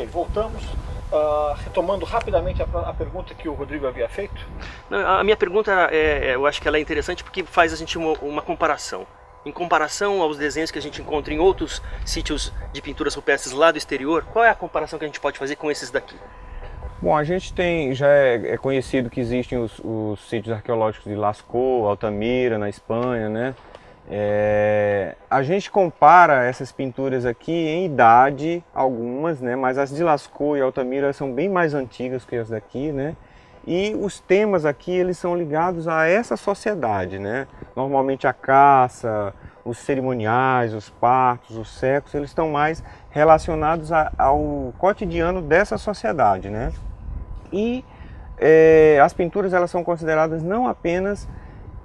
Ok, voltamos. Retomando rapidamente a pergunta que o Rodrigo havia feito. Não, a minha pergunta, eu acho que ela é interessante porque faz a gente uma comparação. Em comparação aos desenhos que a gente encontra em outros sítios de pinturas rupestres lá do exterior, qual é a comparação que a gente pode fazer com esses daqui? Bom, a gente tem, já é conhecido que existem os sítios arqueológicos de Lascaux, Altamira, na Espanha, né? A gente compara essas pinturas aqui em idade, algumas, né? Mas as de Lascaux e Altamira são bem mais antigas que as daqui, né? E os temas aqui, eles são ligados a essa sociedade, né? Normalmente a caça, os cerimoniais, os partos, os secos, eles estão mais relacionados ao cotidiano dessa sociedade, né? E as pinturas, elas são consideradas não apenas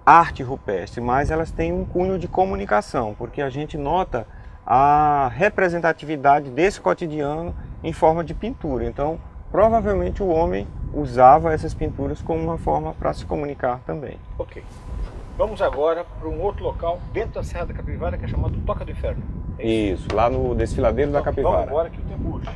arte rupestre, mas elas têm um cunho de comunicação, porque a gente nota a representatividade desse cotidiano em forma de pintura. Então, provavelmente o homem usava essas pinturas como uma forma para se comunicar também. Ok. Vamos agora para um outro local dentro da Serra da Capivara, que é chamado Toca do Inferno. Isso, lá no desfiladeiro da Capivara. Vamos agora que o tempo urge.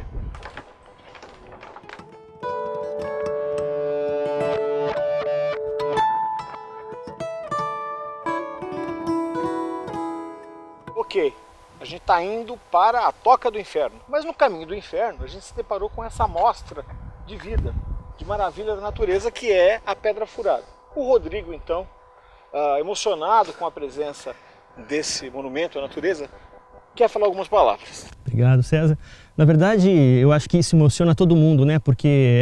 Ok, a gente está indo para a Toca do Inferno, mas no caminho do inferno a gente se deparou com essa amostra de vida, de maravilha da natureza, que é a Pedra Furada. O Rodrigo, então, emocionado com a presença desse monumento à natureza, quer falar algumas palavras. Obrigado, César. Na verdade, eu acho que isso emociona todo mundo, né? Porque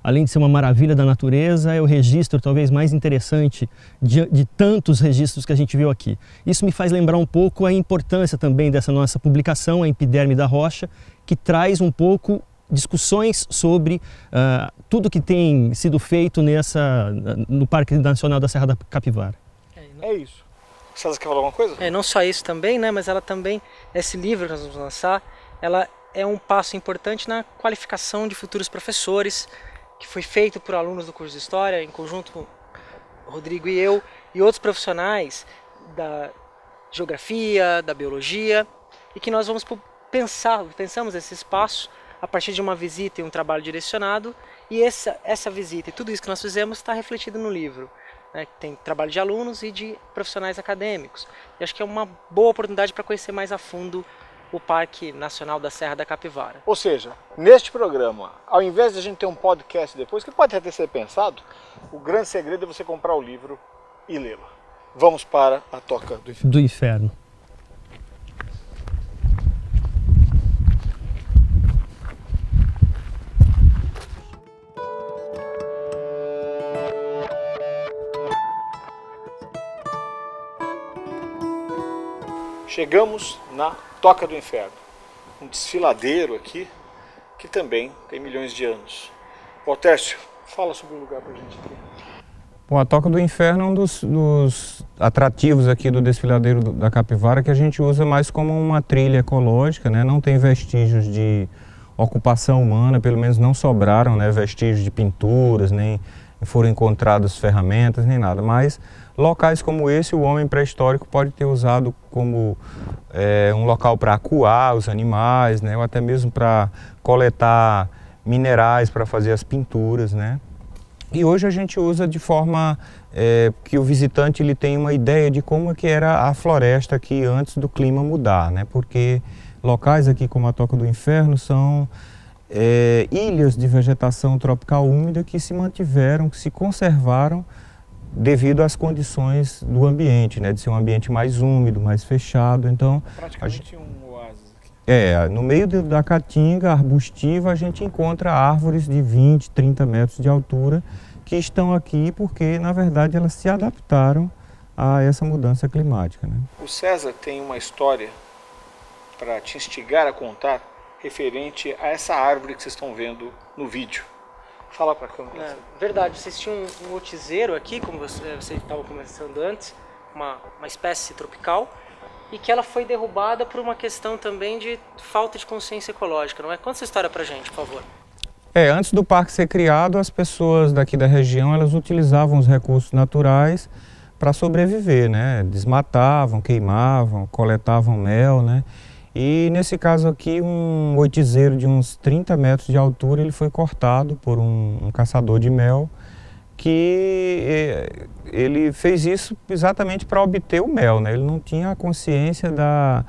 além de ser uma maravilha da natureza, é o registro talvez mais interessante de tantos registros que a gente viu aqui. Isso me faz lembrar um pouco a importância também dessa nossa publicação, a Epiderme da Rocha, que traz um pouco discussões sobre tudo que tem sido feito no Parque Nacional da Serra da Capivara. É isso. César quer falar alguma coisa? Não só isso também, né? Mas ela também, esse livro que nós vamos lançar, ela é um passo importante na qualificação de futuros professores, que foi feito por alunos do curso de História, em conjunto com o Rodrigo e eu, e outros profissionais da Geografia, da Biologia, e que nós vamos pensamos esse espaço a partir de uma visita e um trabalho direcionado, e essa visita e tudo isso que nós fizemos está refletido no livro, né? Tem trabalho de alunos e de profissionais acadêmicos, e acho que é uma boa oportunidade para conhecer mais a fundo o Parque Nacional da Serra da Capivara. Ou seja, neste programa, ao invés de a gente ter um podcast depois, que pode até ser pensado, o grande segredo é você comprar o livro e lê-lo. Vamos para a Toca do Inferno. Chegamos na Toca do Inferno, um desfiladeiro aqui que também tem milhões de anos. Tércio, fala sobre o lugar pra gente aqui. Bom, a Toca do Inferno é um dos atrativos aqui do desfiladeiro da Capivara, que a gente usa mais como uma trilha ecológica, né? Não tem vestígios de ocupação humana, pelo menos não sobraram, né, vestígios de pinturas, nem foram encontradas ferramentas, nem nada, mas locais como esse, o homem pré-histórico pode ter usado como um local para acuar os animais, né, ou até mesmo para coletar minerais para fazer as pinturas, né. E hoje a gente usa de forma que o visitante ele tem uma ideia de como é que era a floresta aqui antes do clima mudar, né, porque locais aqui como a Toca do Inferno são ilhas de vegetação tropical úmida que se mantiveram, que se conservaram devido às condições do ambiente, né, de ser um ambiente mais úmido, mais fechado. Então, praticamente um oásis aqui. No meio da caatinga arbustiva a gente encontra árvores de 20, 30 metros de altura que estão aqui porque, na verdade, elas se adaptaram a essa mudança climática, né? O César tem uma história para te instigar a contar referente a essa árvore que vocês estão vendo no vídeo. Fala para a câmera. Verdade, vocês tinham um otizeiro aqui, como você estava conversando antes, uma espécie tropical, e que ela foi derrubada por uma questão também de falta de consciência ecológica, não é? Conta essa história pra gente, por favor. Antes do parque ser criado, as pessoas daqui da região, elas utilizavam os recursos naturais para sobreviver, né? Desmatavam, queimavam, coletavam mel, né? E nesse caso aqui, um oitizeiro de uns 30 metros de altura, ele foi cortado por um caçador de mel, que ele fez isso exatamente para obter o mel, né? Ele não tinha a consciência da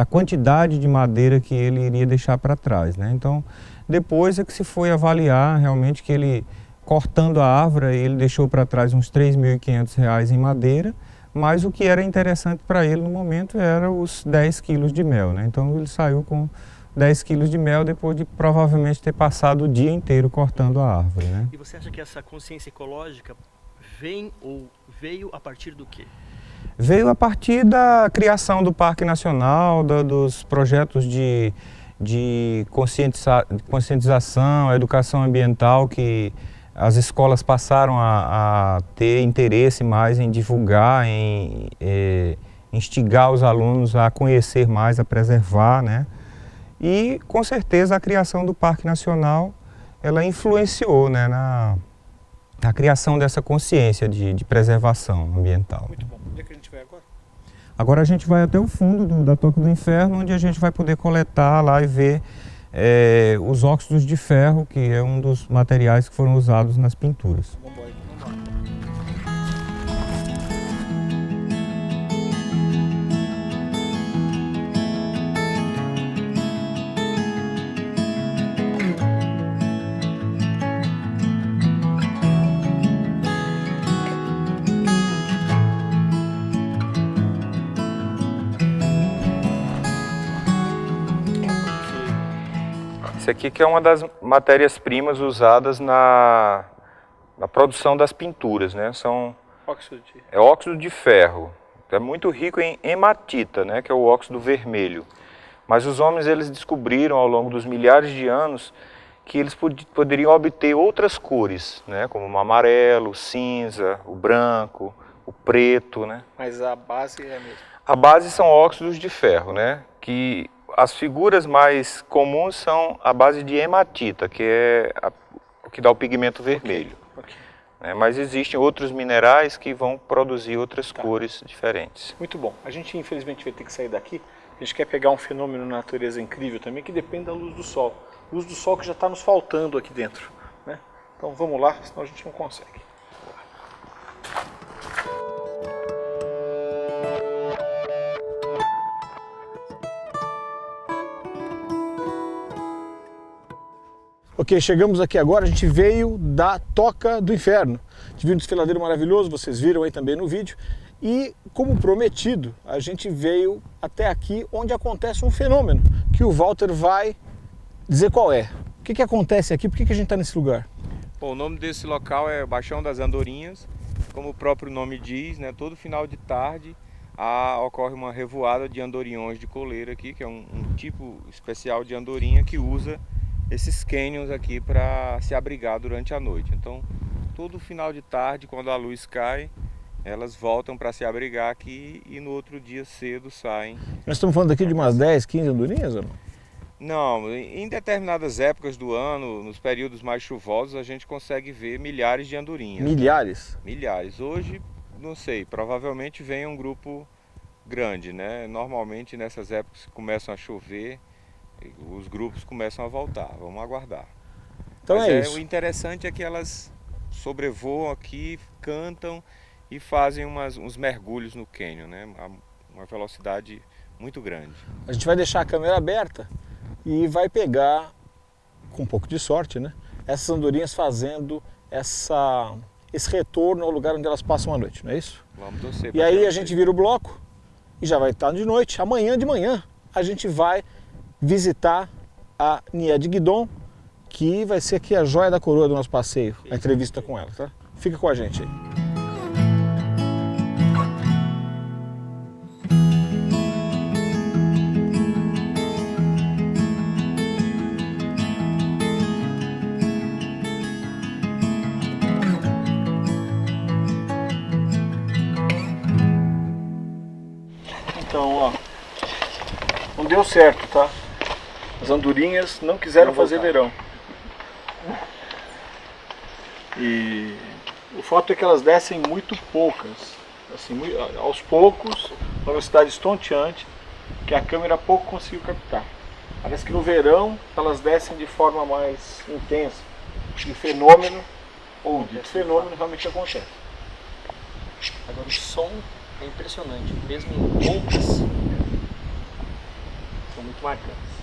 quantidade de madeira que ele iria deixar para trás, né? Então, depois é que se foi avaliar realmente que ele, cortando a árvore, ele deixou para trás uns R$ 3.500 em madeira, mas o que era interessante para ele no momento era os 10 quilos de mel, né? Então ele saiu com 10 quilos de mel depois de provavelmente ter passado o dia inteiro cortando a árvore, né? E você acha que essa consciência ecológica vem ou veio a partir do quê? Veio a partir da criação do Parque Nacional, dos projetos de conscientização, educação ambiental que as escolas passaram a ter interesse mais em divulgar, em instigar os alunos a conhecer mais, a preservar, né? E, com certeza, a criação do Parque Nacional, ela influenciou, né, na criação dessa consciência de preservação ambiental. Muito bom. Onde é que a gente vai agora? Agora a gente vai até o fundo da Toca do Inferno, onde a gente vai poder coletar lá e ver os óxidos de ferro, que é um dos materiais que foram usados nas pinturas. Vamos embora. Esse aqui que é uma das matérias-primas usadas na produção das pinturas, né? É óxido de ferro. É muito rico em hematita, né? Que é o óxido vermelho. Mas os homens eles descobriram ao longo dos milhares de anos que eles poderiam obter outras cores, né? Como o amarelo, o cinza, o branco, o preto, né? Mas a base é a mesma. A base são óxidos de ferro, né? Que as figuras mais comuns são a base de hematita, que é o que dá o pigmento vermelho. Okay. Mas existem outros minerais que vão produzir outras cores diferentes. Muito bom. A gente infelizmente vai ter que sair daqui. A gente quer pegar um fenômeno na natureza incrível também, que depende da luz do sol. Luz do sol que já está nos faltando aqui dentro, né? Então vamos lá, senão a gente não consegue. Ok, chegamos aqui agora, a gente veio da Toca do Inferno. A gente viu um desfiladeiro maravilhoso, vocês viram aí também no vídeo. E, como prometido, a gente veio até aqui onde acontece um fenômeno, que o Walter vai dizer qual é. O que acontece aqui, por que a gente está nesse lugar? Bom, o nome desse local é Baixão das Andorinhas. Como o próprio nome diz, né, todo final de tarde ocorre uma revoada de andorinhões de coleira aqui, que é um tipo especial de andorinha que usa esses cânions aqui para se abrigar durante a noite. Então, todo final de tarde, quando a luz cai, elas voltam para se abrigar aqui e no outro dia cedo saem. Nós estamos falando aqui de umas 10, 15 andorinhas ou não? Não, em determinadas épocas do ano, nos períodos mais chuvosos, a gente consegue ver milhares de andorinhas. Milhares? Milhares. Hoje, não sei, provavelmente vem um grupo grande, né? Normalmente nessas épocas que começam a chover, os grupos começam a voltar, vamos aguardar. Então é isso. O interessante é que elas sobrevoam aqui, cantam e fazem uns mergulhos no cânion, né? Uma velocidade muito grande. A gente vai deixar a câmera aberta e vai pegar, com um pouco de sorte, né? Essas andorinhas fazendo esse retorno ao lugar onde elas passam a noite, não é isso? Vamos torcer. E aí a gente vira o bloco e já vai estar de noite. Amanhã de manhã a gente vai visitar a Nia de Guidon, que vai ser aqui a joia da coroa do nosso passeio, a entrevista com ela, tá? Fica com a gente aí. Então, ó, não deu certo, tá? As andorinhas não quiseram fazer verão. E o fato é que elas descem muito poucas, assim, aos poucos, uma velocidade estonteante, que a câmera pouco conseguiu captar. Parece que no verão elas descem de forma mais intensa. Acho que o fenômeno, ou o dito fenômeno, realmente acontece. Agora o som é impressionante, mesmo em roupas, são muito marcantes.